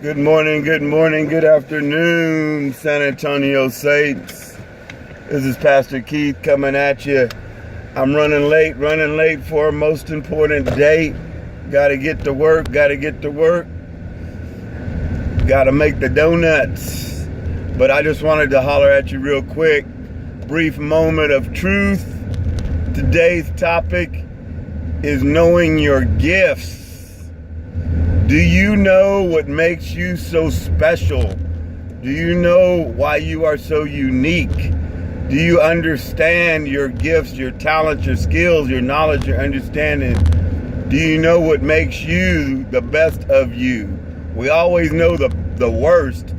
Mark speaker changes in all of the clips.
Speaker 1: Good morning, good afternoon, San Antonio Saints. This is Pastor Keith coming at you. I'm running late for a most important date. Gotta get to work. Gotta make the donuts. But I just wanted to holler at you real quick. Brief moment of truth. Today's topic is knowing your gifts. Do you know what makes you so special? Do you know why you are so unique? Do you understand your gifts, your talents, your skills, your knowledge, your understanding? Do you know what makes you the best of you? We always know the worst,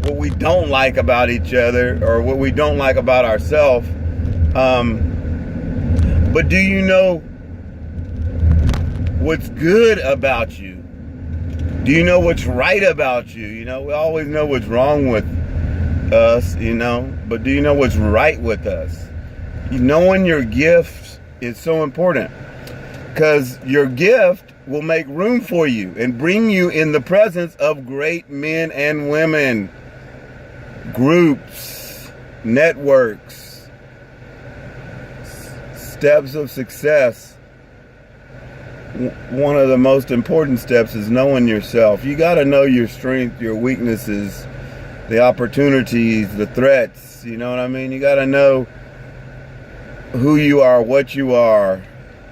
Speaker 1: what we don't like about each other or what we don't like about ourselves. But do you know what's good about you? Do you know what's right about you? We always know what's wrong with us, but do you know what's right with us? Knowing your gifts is so important because your gift will make room for you and bring you in the presence of great men and women, groups, networks, steps of success. One of the most important steps is knowing yourself. You got to know your strength, your weaknesses, the opportunities, the threats. You know what I mean? You got to know who you are, what you are,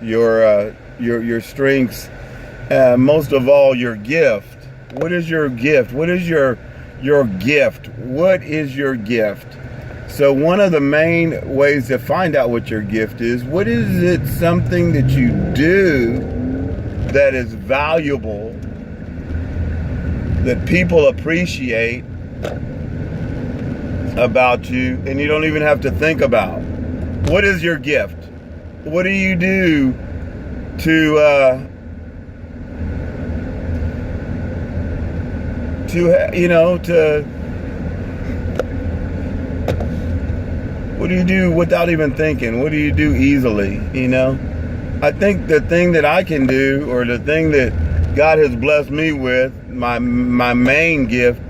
Speaker 1: your strengths, most of all, your gift. What is your gift? What is your gift? What is your gift? So one of the main ways to find out what your gift is, what is it something that you do that is valuable, that people appreciate about you, and you don't even have to think about? What is your gift? What do you do what do you do without even thinking? What do you do easily? I think the thing that I can do, or the thing that God has blessed me with, my main gift,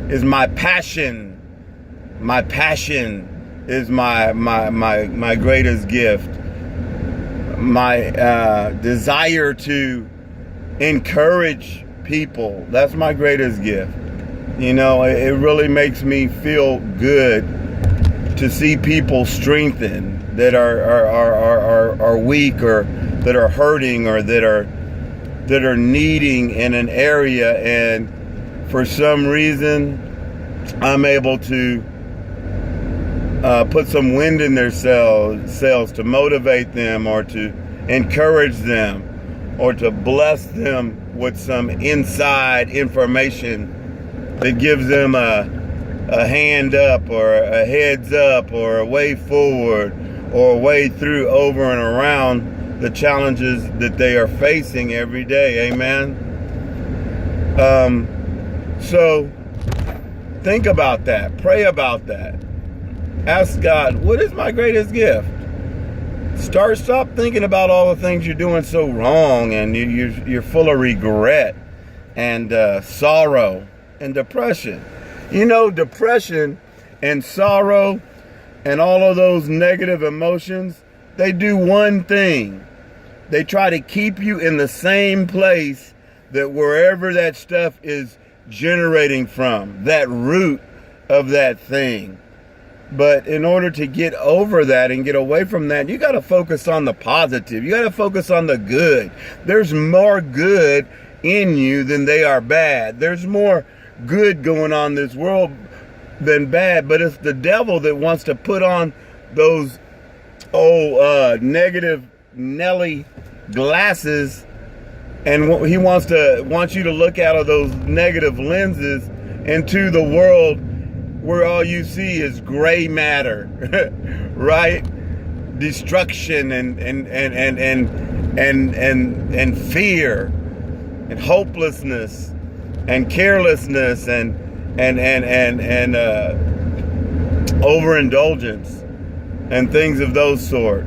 Speaker 1: is my passion. My passion is my greatest gift. My desire to encourage people. That's my greatest gift. It really makes me feel good to see people strengthen that are weak, or that are hurting, or that are needing in an area, and for some reason I'm able to put some wind in their sails to motivate them, or to encourage them, or to bless them with some inside information that gives them a hand up, or a heads up, or a way forward, or a way through, over and around the challenges that they are facing every day. Amen. So think about that. Pray about that. Ask God, what is my greatest gift? Stop thinking about all the things you're doing so wrong, and you're full of regret and sorrow and depression. Depression and sorrow and all of those negative emotions, they do one thing. They try to keep you in the same place, that wherever that stuff is generating from, that root of that thing. But in order to get over that and get away from that, you got to focus on the positive. You got to focus on the good. There's more good in you than they are bad. There's more good going on in this world than bad, but it's the devil that wants to put on those negative Nelly glasses, and he wants you to look out of those negative lenses into the world where all you see is gray matter, right? Destruction and fear and hopelessness and carelessness and overindulgence and things of those sort.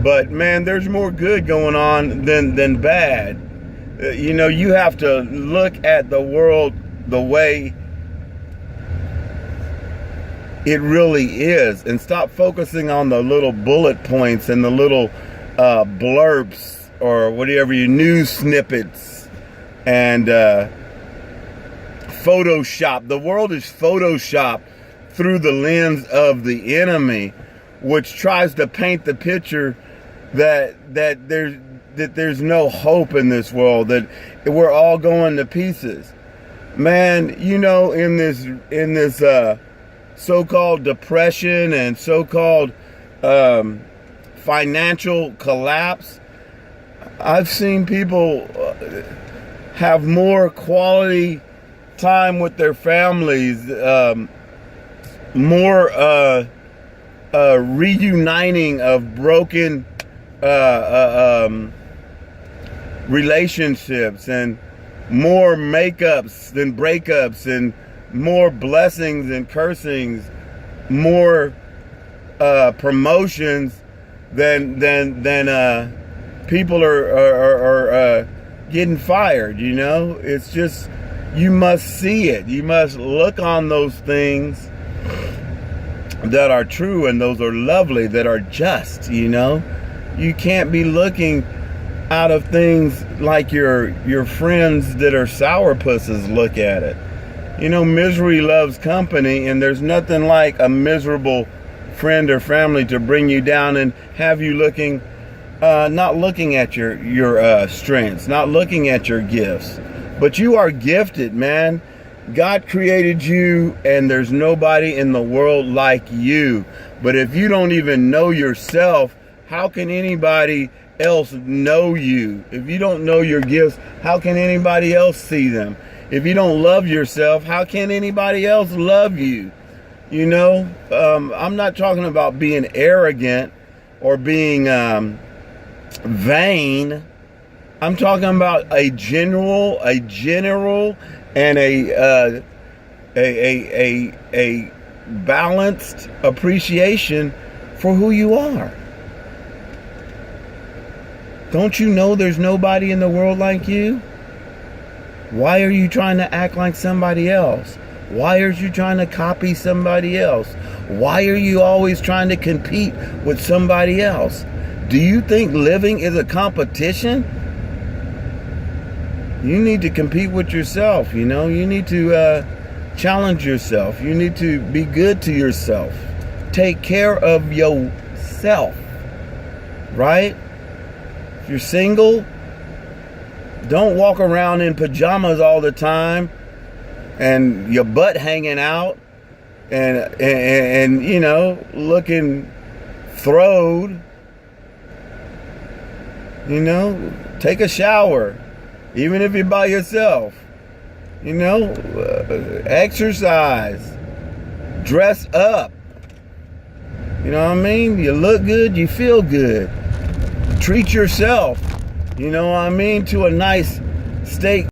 Speaker 1: But man, there's more good going on than bad. You have to look at the world the way it really is, and stop focusing on the little bullet points and the little blurbs or whatever, your news snippets and Photoshop. The world is Photoshopped through the lens of the enemy, which tries to paint the picture that there's no hope in this world, that we're all going to pieces. Man, you know, in this so-called depression and so-called financial collapse, I've seen people have more quality time with their families, more reuniting of broken relationships, and more makeups than breakups, and more blessings than cursings, more promotions than people are getting fired. You know, it's just, you must see it. You must look on those things that are true, and those are lovely, that are just. You know, you can't be looking out of things like your friends that are sourpusses look at it. You know, misery loves company, and there's nothing like a miserable friend or family to bring you down and have you looking, not looking at your strengths, not looking at your gifts. But you are gifted, man. God created you, and there's nobody in the world like you. But if you don't even know yourself, how can anybody else know you? If you don't know your gifts, how can anybody else see them? If you don't love yourself, how can anybody else love you? You know, I'm not talking about being arrogant or being vain. I'm talking about a general and a balanced appreciation for who you are. Don't you know there's nobody in the world like you? Why are you trying to act like somebody else? Why are you trying to copy somebody else? Why are you always trying to compete with somebody else? Do you think living is a competition? You need to compete with yourself, you know? You need to challenge yourself. You need to be good to yourself. Take care of yourself, right? If you're single, don't walk around in pajamas all the time and your butt hanging out and you know, looking throwed. You know, take a shower, even if you're by yourself. You know, exercise, dress up. You know what I mean? You look good, you feel good. Treat yourself, you know what I mean, to a nice steak